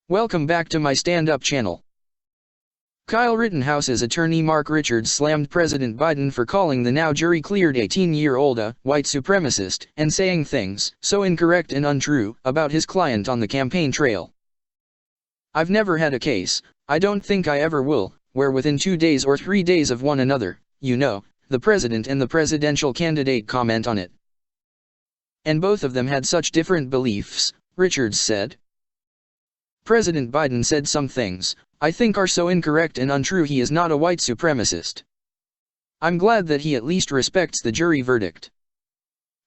Welcome back to my stand-up channel. Kyle Rittenhouse's attorney Mark Richards slammed President Biden for calling the now jury-cleared 18-year-old a white supremacist and saying things so incorrect and untrue about his client on the campaign trail. "I've never had a case, I don't think I ever will, where within 2 days or 3 days of one another, the president and the presidential candidate comment on it. And both of them had such different beliefs," Richards said. "President Biden said some things I think are so incorrect and untrue. He is not a white supremacist. I'm glad that he at least respects the jury verdict."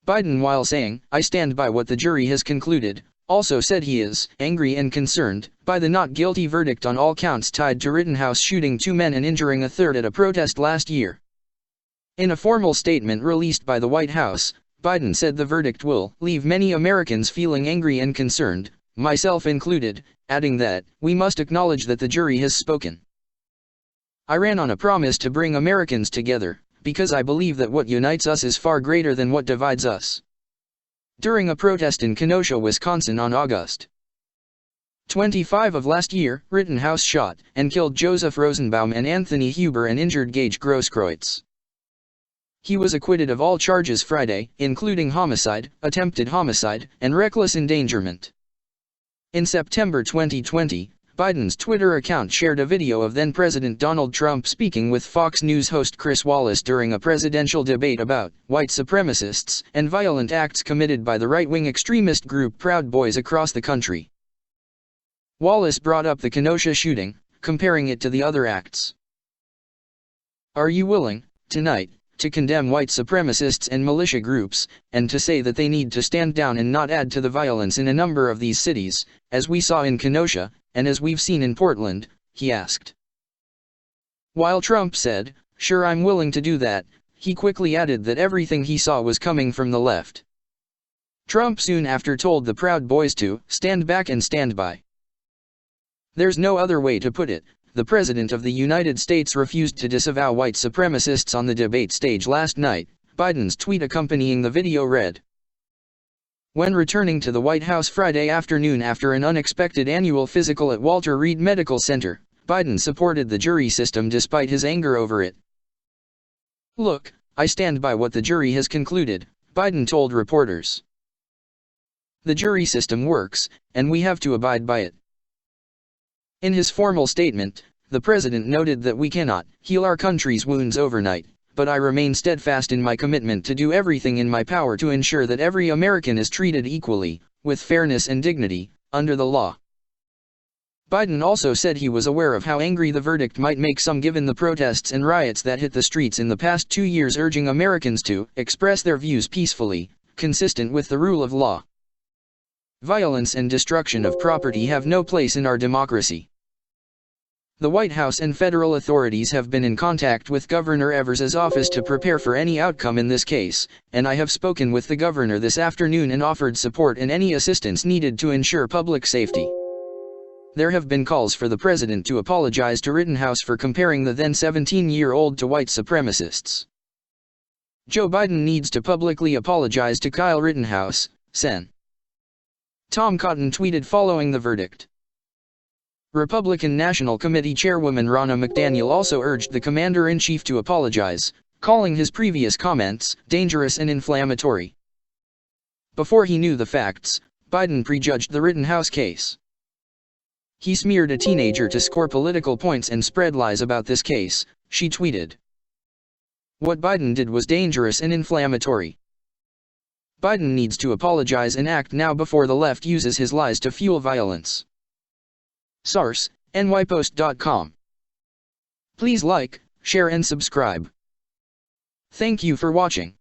Biden, while saying, "I stand by what the jury has concluded," also said he is angry and concerned by the not guilty verdict on all counts tied to Rittenhouse shooting 2 men and injuring a third at a protest last year. In a formal statement released by the White House, Biden said the verdict will leave many Americans feeling angry and concerned, myself included, adding that, "We must acknowledge that the jury has spoken. I ran on a promise to bring Americans together, because I believe that what unites us is far greater than what divides us." During a protest in Kenosha, Wisconsin on August 25 of last year, Rittenhouse shot and killed Joseph Rosenbaum and Anthony Huber and injured Gage Grosskreutz. He was acquitted of all charges Friday, including homicide, attempted homicide, and reckless endangerment. In September 2020, Biden's Twitter account shared a video of then-President Donald Trump speaking with Fox News host Chris Wallace during a presidential debate about white supremacists and violent acts committed by the right-wing extremist group Proud Boys across the country. Wallace brought up the Kenosha shooting, comparing it to the other acts. "Are you willing, tonight, to condemn white supremacists and militia groups, and to say that they need to stand down and not add to the violence in a number of these cities, as we saw in Kenosha, and as we've seen in Portland?" he asked. While Trump said, "Sure, I'm willing to do that," he quickly added that everything he saw was coming from the left. Trump soon after told the Proud Boys to stand back and stand by. There's no other way to put it. The President of the United States refused to disavow white supremacists on the debate stage last night, Biden's tweet accompanying the video read. When returning to the White House Friday afternoon after an unexpected annual physical at Walter Reed Medical Center, Biden supported the jury system despite his anger over it. "Look, I stand by what the jury has concluded," Biden told reporters. "The jury system works, and we have to abide by it." In his formal statement, the president noted that we cannot heal our country's wounds overnight, but I remain steadfast in my commitment to do everything in my power to ensure that every American is treated equally, with fairness and dignity, under the law. Biden also said he was aware of how angry the verdict might make some given the protests and riots that hit the streets in the past 2 years, urging Americans to express their views peacefully, consistent with the rule of law. "Violence and destruction of property have no place in our democracy." The White House and federal authorities have been in contact with Governor Evers's office to prepare for any outcome in this case, and I have spoken with the governor this afternoon and offered support and any assistance needed to ensure public safety. There have been calls for the president to apologize to Rittenhouse for comparing the then 17-year-old to white supremacists. "Joe Biden needs to publicly apologize to Kyle Rittenhouse," Sen. Tom Cotton tweeted following the verdict. Republican National Committee Chairwoman Ronna McDaniel also urged the commander-in-chief to apologize, calling his previous comments dangerous and inflammatory. Before he knew the facts, Biden prejudged the Rittenhouse case. "He smeared a teenager to score political points and spread lies about this case," she tweeted. "What Biden did was dangerous and inflammatory. Biden needs to apologize and act now before the left uses his lies to fuel violence." Source: nypost.com. Please like, share and subscribe. Thank you for watching.